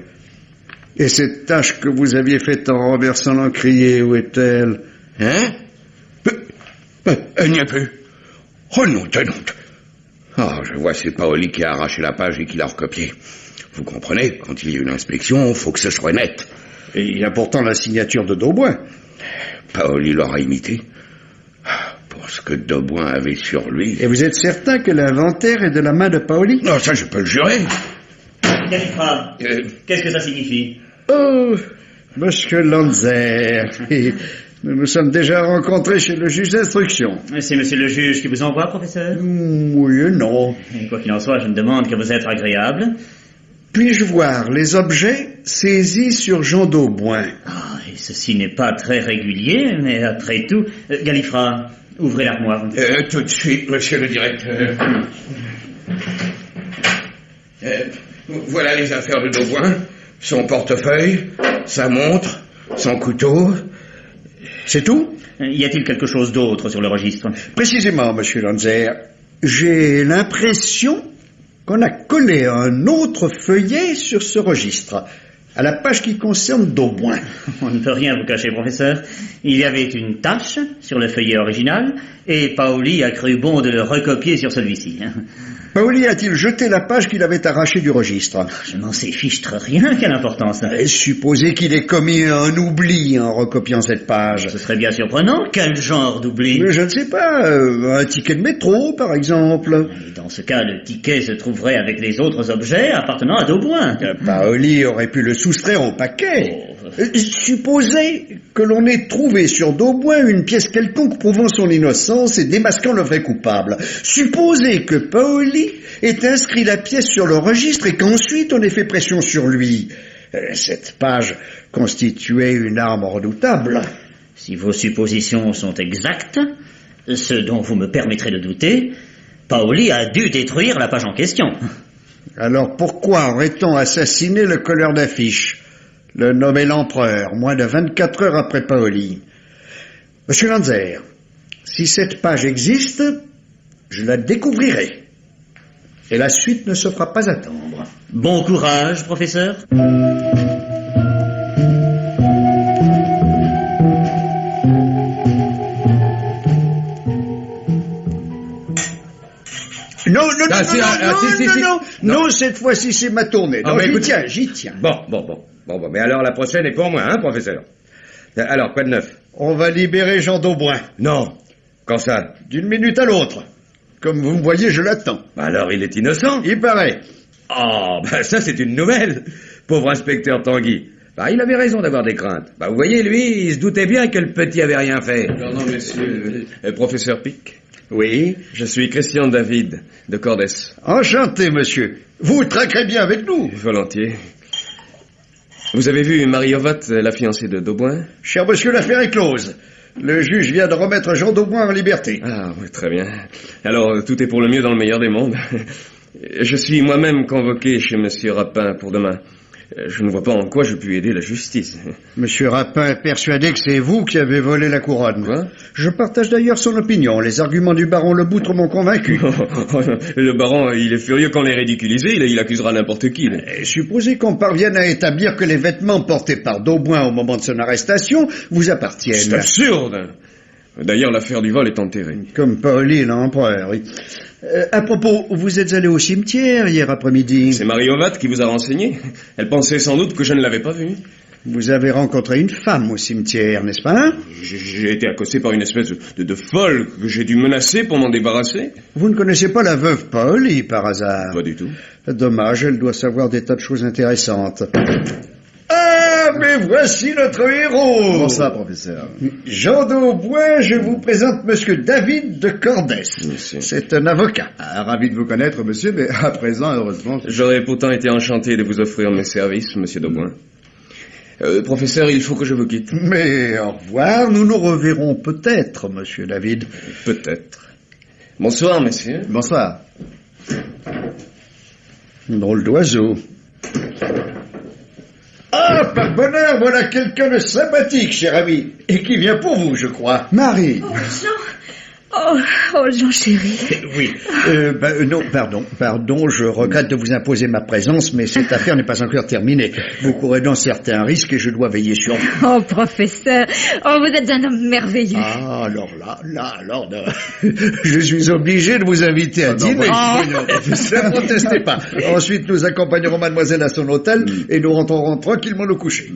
Et cette tâche que vous aviez faite en renversant l'encrier, où est-elle? Hein? Elle n'y est plus. Oh non, tenante. Ah, je vois, c'est Paoli qui a arraché la page et qui l'a recopiée. Vous comprenez, quand il y a une inspection, il faut que ce soit net. Et il y a pourtant la signature de Dauboin. Paoli l'aura imité. Pour ce que Dauboin avait sur lui. Et vous êtes certain que l'inventaire est de la main de Paoli? Non, ça je peux le jurer. Galifra, qu'est-ce que ça signifie? Oh, monsieur Lanzer. Nous nous sommes déjà rencontrés chez le juge d'instruction. C'est monsieur le juge qui vous envoie, professeur? Oui et non. Et quoi qu'il en soit, je ne demande que vous êtes agréable. Puis-je voir les objets saisis sur Jean d'Auboin? Ah, et ceci n'est pas très régulier, mais après tout... Galifra, ouvrez l'armoire. Tout de suite, monsieur le directeur. Voilà les affaires de Dauboin. Son portefeuille, sa montre, son couteau... C'est tout? Y a-t-il quelque chose d'autre sur le registre? Précisément, monsieur Lanzer. J'ai l'impression qu'on a collé un autre feuillet sur ce registre, à la page qui concerne Dauboin. On ne peut rien vous cacher, professeur. Il y avait une tache sur le feuillet original, et Paoli a cru bon de le recopier sur celui-ci. Paoli a-t-il jeté la page qu'il avait arrachée du registre? Je n'en sais fichtre rien, quelle importance. Supposez qu'il ait commis un oubli en recopiant cette page. Ce serait bien surprenant. Quel genre d'oubli? Mais je ne sais pas, un ticket de métro, par exemple. Et dans ce cas, le ticket se trouverait avec les autres objets appartenant à Dauboin. Paoli aurait pu le soustraire au paquet. Supposez que l'on ait trouvé sur Dauboin une pièce quelconque prouvant son innocence et démasquant le vrai coupable. Supposez que Paoli ait inscrit la pièce sur le registre et qu'ensuite on ait fait pression sur lui. Cette page constituait une arme redoutable. Si vos suppositions sont exactes, ce dont vous me permettrez de douter, Paoli a dû détruire la page en question. Alors pourquoi aurait-on assassiné le colleur d'affiches, le nommé l'empereur, moins de 24 heures après Paoli? Monsieur Lanzer, si cette page existe, je la découvrirai. Et la suite ne se fera pas attendre. Bon courage, professeur. Non, cette fois-ci c'est ma tournée. Non, j'y tiens. Bon, mais alors la prochaine est pour moi, hein, professeur? Alors, quoi de neuf? On va libérer Jean d'Auboin. Non. Quand ça? D'une minute à l'autre. Comme vous me voyez, je l'attends. Alors il est innocent? Il paraît. Oh, ça c'est une nouvelle. Pauvre inspecteur Tanguy. Il avait raison d'avoir des craintes. Vous voyez, lui, il se doutait bien que le petit avait rien fait. Pardon, monsieur. Professeur Pic. Oui? Je suis Christian David, de Cordes. Enchanté, monsieur. Vous traquerez bien avec nous. Volontiers. Vous avez vu Marie Hovat, la fiancée de Dauboin? Cher monsieur, l'affaire est close. Le juge vient de remettre Jean d'Auboin en liberté. Ah, oui, très bien. Alors, tout est pour le mieux dans le meilleur des mondes. Je suis moi-même convoqué chez monsieur Rapin pour demain. Je ne vois pas en quoi je puis aider la justice. Monsieur Rapin est persuadé que c'est vous qui avez volé la couronne. Quoi? Je partage d'ailleurs son opinion. Les arguments du baron Leboutre m'ont convaincu. Le baron, il est furieux qu'on l'ait ridiculisé. Il accusera n'importe qui. Supposez qu'on parvienne à établir que les vêtements portés par Dauboin au moment de son arrestation vous appartiennent. C'est absurde. D'ailleurs, l'affaire du vol est enterrée. Comme Paoli l'empereur, oui. À propos, vous êtes allé au cimetière hier après-midi. C'est MarieOvat qui vous a renseigné. Elle pensait sans doute que je ne l'avais pas vu. Vous avez rencontré une femme au cimetière, n'est-ce pas? J'ai été accosté par une espèce de folle que j'ai dû menacer pour m'en débarrasser. Vous ne connaissez pas la veuve Paoli, par hasard? Pas du tout. Dommage, elle doit savoir des tas de choses intéressantes. Ah, mais voici notre héros! Bonsoir, professeur. Jean d'Aubois, je vous présente Monsieur David de Cordès. C'est un avocat. Ah, ravi de vous connaître, monsieur, mais à présent, heureusement... J'aurais pourtant été enchanté de vous offrir mes services, monsieur Dauboin. Professeur, il faut que je vous quitte. Mais au revoir, nous nous reverrons peut-être, monsieur David. Peut-être. Bonsoir, messieurs. Bonsoir. Drôle d'oiseau. Ah, par bonheur, voilà quelqu'un de sympathique, cher ami, et qui vient pour vous, je crois. Marie. Oh, Jean. Oh, Jean chéri. Oui. Non, pardon, je regrette de vous imposer ma présence, mais cette affaire n'est pas encore terminée. Vous courez dans certains risques et je dois veiller sur vous. Oh, professeur. Oh, vous êtes un homme merveilleux. Ah, alors je suis obligé de vous inviter à dîner. Ne protestez pas. Ensuite, nous accompagnerons mademoiselle à son hôtel et nous rentrerons tranquillement au coucher.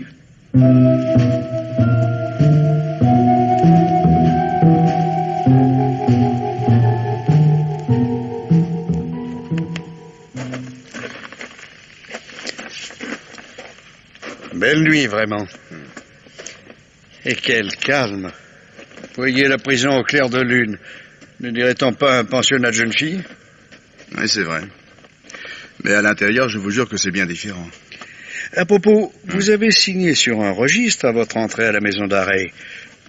Belle nuit, vraiment. Et quel calme. Voyez la prison au clair de lune. Ne dirait-on pas un pensionnat de jeunes filles? Oui, c'est vrai. Mais à l'intérieur, je vous jure que c'est bien différent. À propos, vous avez signé sur un registre à votre entrée à la maison d'arrêt.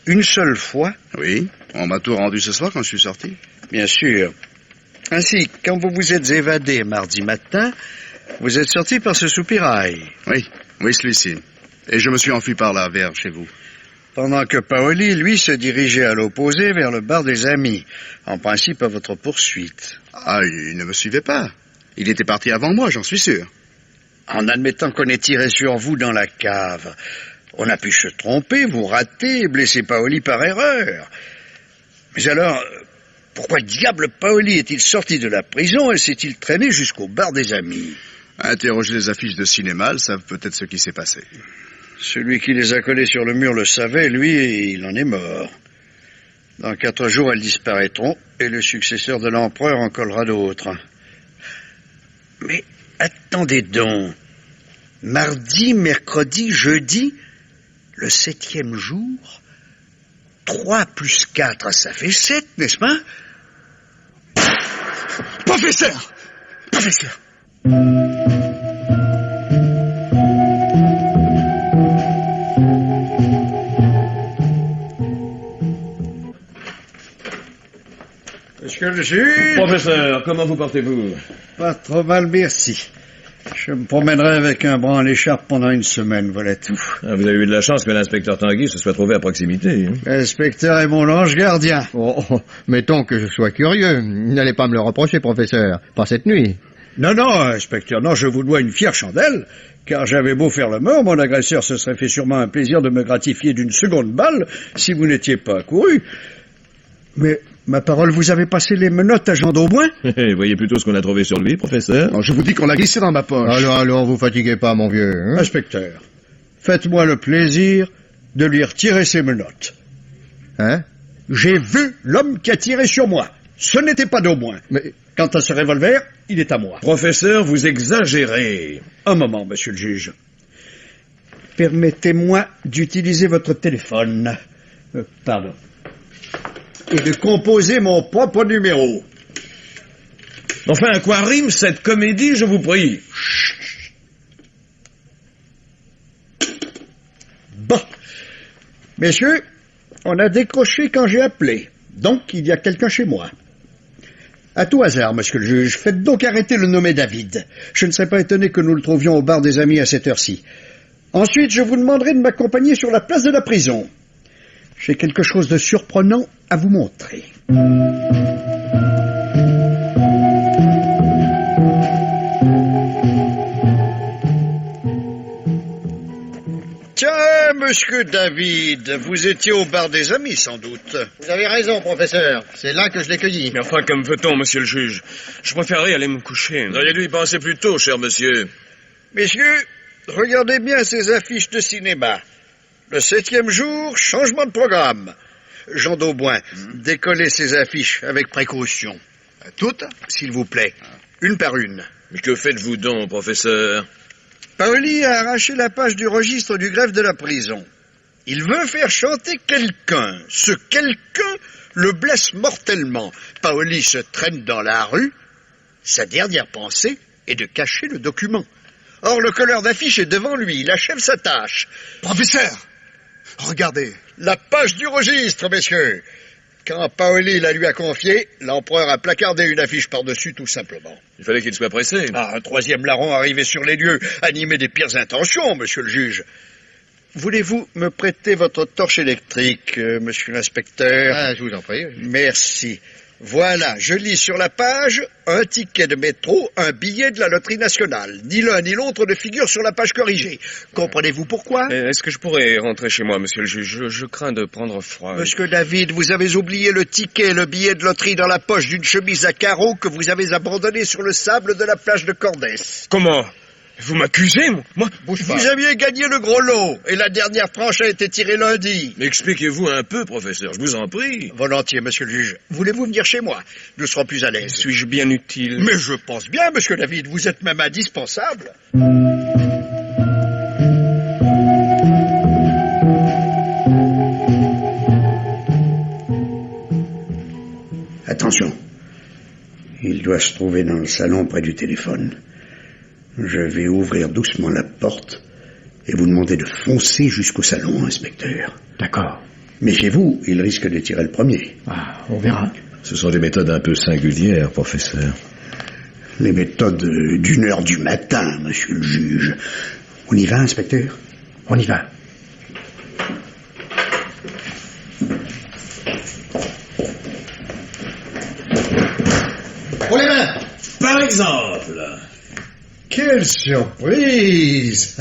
Une seule fois? Oui, on m'a tout rendu ce soir quand je suis sorti. Bien sûr. Ainsi, quand vous vous êtes évadé mardi matin, vous êtes sorti par ce soupirail. Oui, celui-ci. Et je me suis enfui par là, vers chez vous. Pendant que Paoli, lui, se dirigeait à l'opposé vers le bar des Amis, en principe à votre poursuite. Ah, il ne me suivait pas. Il était parti avant moi, j'en suis sûr. En admettant qu'on ait tiré sur vous dans la cave, on a pu se tromper, vous rater et blesser Paoli par erreur. Mais alors, pourquoi diable Paoli est-il sorti de la prison et s'est-il traîné jusqu'au bar des Amis? Interrogez les affiches de cinéma, elles savent peut-être ce qui s'est passé. Celui qui les a collées sur le mur le savait, lui, il en est mort. Dans 4 jours, elles disparaîtront, et le successeur de l'empereur en collera d'autres. Mais attendez donc. Mardi, mercredi, jeudi, le 7e jour, 3 plus 4, ça fait 7, n'est-ce pas? Professeur! Monsieur le juge? Professeur, comment vous portez-vous? Pas trop mal, merci. Je me promènerai avec un bras en l'écharpe pendant 1 semaine, voilà tout. Ah, vous avez eu de la chance que l'inspecteur Tanguy se soit trouvé à proximité. Hein? L'inspecteur est mon ange gardien. Oh, mettons que je sois curieux. N'allez pas me le reprocher, professeur. Pas cette nuit. Non, inspecteur, non, je vous dois une fière chandelle, car j'avais beau faire le mort, mon agresseur se serait fait sûrement un plaisir de me gratifier d'une seconde balle si vous n'étiez pas accouru. Mais, ma parole, vous avez passé les menottes à Jean d'Aubois? Voyez plutôt ce qu'on a trouvé sur lui, professeur. Non, je vous dis qu'on l'a glissé dans ma poche. Alors, vous fatiguez pas, mon vieux. Hein? Inspecteur, faites-moi le plaisir de lui retirer ses menottes. Hein? J'ai vu l'homme qui a tiré sur moi. Ce n'était pas d'Aubois. Mais... Quant à ce revolver, il est à moi. Professeur, vous exagérez. Un moment, monsieur le juge. Permettez-moi d'utiliser votre téléphone. Pardon. Et de composer mon propre numéro. Enfin, à quoi rime cette comédie, je vous prie? Bon. Messieurs, on a décroché quand j'ai appelé. Donc, il y a quelqu'un chez moi. À tout hasard, monsieur le juge, faites donc arrêter le nommé David. Je ne serais pas étonné que nous le trouvions au bar des Amis à cette heure-ci. Ensuite, je vous demanderai de m'accompagner sur la place de la prison. J'ai quelque chose de surprenant à vous montrer. Tiens, monsieur David, vous étiez au bar des amis, sans doute. Vous avez raison, professeur. C'est là que je l'ai cueilli. Mais enfin, comme veut-on, monsieur le juge? Je préférerais aller me coucher. Vous auriez dû y penser plus tôt, cher monsieur. Messieurs, regardez bien ces affiches de cinéma. Le 7e jour, changement de programme. Jean d'Auboin, décollez ces affiches avec précaution. Toutes, s'il vous plaît. Une par une. Mais que faites-vous donc, professeur? Paoli a arraché la page du registre du greffe de la prison. Il veut faire chanter quelqu'un. Ce quelqu'un le blesse mortellement. Paoli se traîne dans la rue. Sa dernière pensée est de cacher le document. Or, le colleur d'affiche est devant lui. Il achève sa tâche. Professeur, regardez. La page du registre, messieurs. Quand Paoli la lui a confiée, l'empereur a placardé une affiche par-dessus, tout simplement. Il fallait qu'il soit pressé. Ah, un 3e larron arrivé sur les lieux, animé des pires intentions, monsieur le juge. Voulez-vous me prêter votre torche électrique, monsieur l'inspecteur? Ah, je vous en prie. Merci. Voilà, je lis sur la page un ticket de métro, un billet de la loterie nationale. Ni l'un ni l'autre ne figure sur la page corrigée. Comprenez-vous pourquoi? Est-ce que je pourrais rentrer chez moi, monsieur le juge? Je crains de prendre froid. Monsieur David, vous avez oublié le ticket et le billet de loterie dans la poche d'une chemise à carreaux que vous avez abandonnée sur le sable de la plage de Cordès. Comment? Vous m'accusez, moi? Vous aviez gagné le gros lot, et la dernière tranche a été tirée lundi. Mais expliquez-vous un peu, professeur, je vous en prie. Volontiers, monsieur le juge. Voulez-vous venir chez moi? Nous serons plus à l'aise. Suis-je bien utile? Mais je pense bien, monsieur David, vous êtes même indispensable. Attention. Il doit se trouver dans le salon près du téléphone. Je vais ouvrir doucement la porte et vous demander de foncer jusqu'au salon, inspecteur. D'accord. Méfiez-vous, il risque de tirer le premier. Ah, on verra. Ce sont des méthodes un peu singulières, professeur. Les méthodes d'1h du matin, monsieur le juge. On y va, inspecteur? On y va. Pour les mains! Par exemple. Quelle surprise!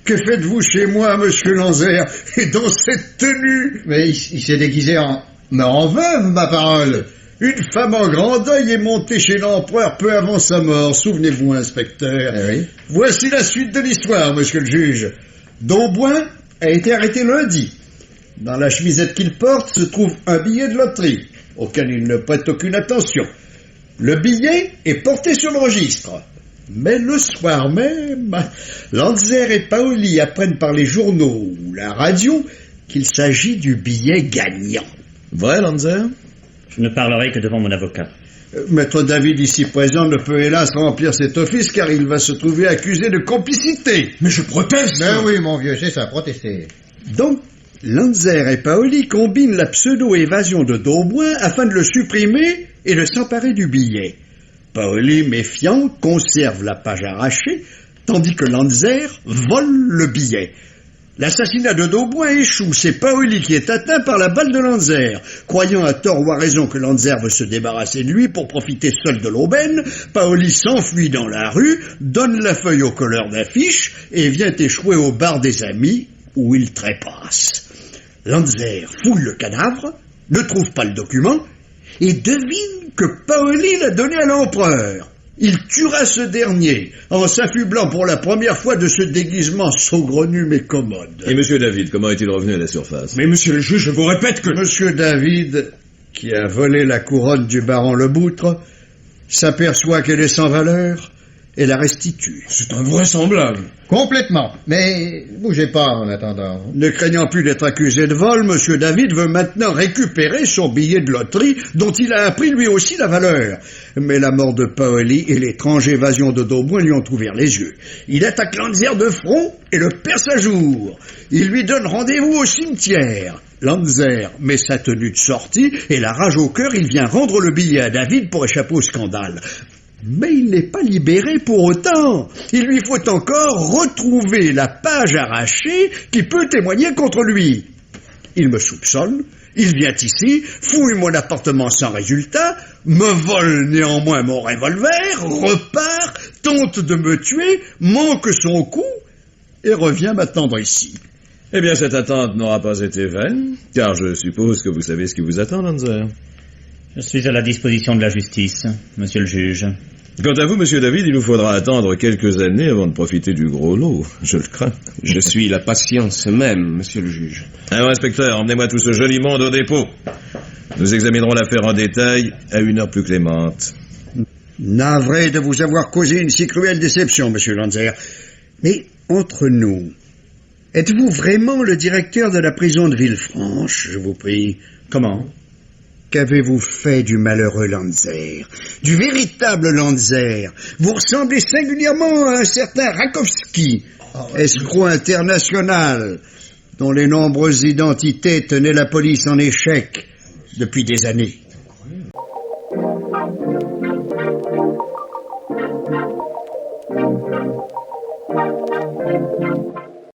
Que faites-vous chez moi, monsieur Lanzer, et dans cette tenue? Mais il s'est déguisé en veuve, ma parole. Une femme en grand deuil est montée chez l'empereur peu avant sa mort, souvenez-vous, inspecteur. Eh oui. Voici la suite de l'histoire, monsieur le juge. D'Auboin a été arrêté lundi. Dans la chemisette qu'il porte se trouve un billet de loterie, auquel il ne prête aucune attention. Le billet est porté sur le registre. Mais le soir même, Lanzer et Paoli apprennent par les journaux ou la radio qu'il s'agit du billet gagnant. Vrai, Lanzer? Je ne parlerai que devant mon avocat. Maître David, ici présent, ne peut hélas remplir cet office car il va se trouver accusé de complicité. Mais je proteste! Ben oui, mon vieux, c'est ça, protester. Donc, Lanzer et Paoli combinent la pseudo-évasion de D'Auboin afin de le supprimer et de s'emparer du billet. Paoli, méfiant, conserve la page arrachée, tandis que Lanzer vole le billet. L'assassinat de D'Auboin échoue, c'est Paoli qui est atteint par la balle de Lanzer. Croyant à tort ou à raison que Lanzer veut se débarrasser de lui pour profiter seul de l'aubaine, Paoli s'enfuit dans la rue, donne la feuille au colleur d'affiche et vient échouer au bar des amis où il trépasse. Lanzer fouille le cadavre, ne trouve pas le document et devine que Paoli l'a donné à l'empereur. Il tuera ce dernier en s'affublant pour la première fois de ce déguisement saugrenu mais commode. Et monsieur David, comment est-il revenu à la surface? Mais monsieur le juge, je vous répète que... Monsieur David, qui a volé la couronne du baron Leboutre, s'aperçoit qu'elle est sans valeur et la restitue. C'est invraisemblable. Complètement. Mais bougez pas en attendant. Ne craignant plus d'être accusé de vol, monsieur David veut maintenant récupérer son billet de loterie dont il a appris lui aussi la valeur. Mais la mort de Paoli et l'étrange évasion de D'Auboin lui ont ouvert les yeux. Il attaque Lanzer de front et le perce à jour. Il lui donne rendez-vous au cimetière. Lanzer met sa tenue de sortie et la rage au cœur, il vient rendre le billet à David pour échapper au scandale. Mais il n'est pas libéré pour autant. Il lui faut encore retrouver la page arrachée qui peut témoigner contre lui. Il me soupçonne, il vient ici, fouille mon appartement sans résultat, me vole néanmoins mon revolver, repart, tente de me tuer, manque son coup et revient m'attendre ici. Eh bien, cette attente n'aura pas été vaine, car je suppose que vous savez ce qui vous attend, Lanzer. Je suis à la disposition de la justice, monsieur le juge. Quant à vous, monsieur David, il nous faudra attendre quelques années avant de profiter du gros lot, je le crains. Je suis la patience même, monsieur le juge. Alors, inspecteur, emmenez-moi tout ce joli monde au dépôt. Nous examinerons l'affaire en détail à une heure plus clémente. Navré de vous avoir causé une si cruelle déception, monsieur Lanzer. Mais, entre nous, êtes-vous vraiment le directeur de la prison de Villefranche, je vous prie? Comment? Qu'avez-vous fait du malheureux Lanzer? Du véritable Lanzer? Vous ressemblez singulièrement à un certain Rakowski, escroc international, dont les nombreuses identités tenaient la police en échec depuis des années.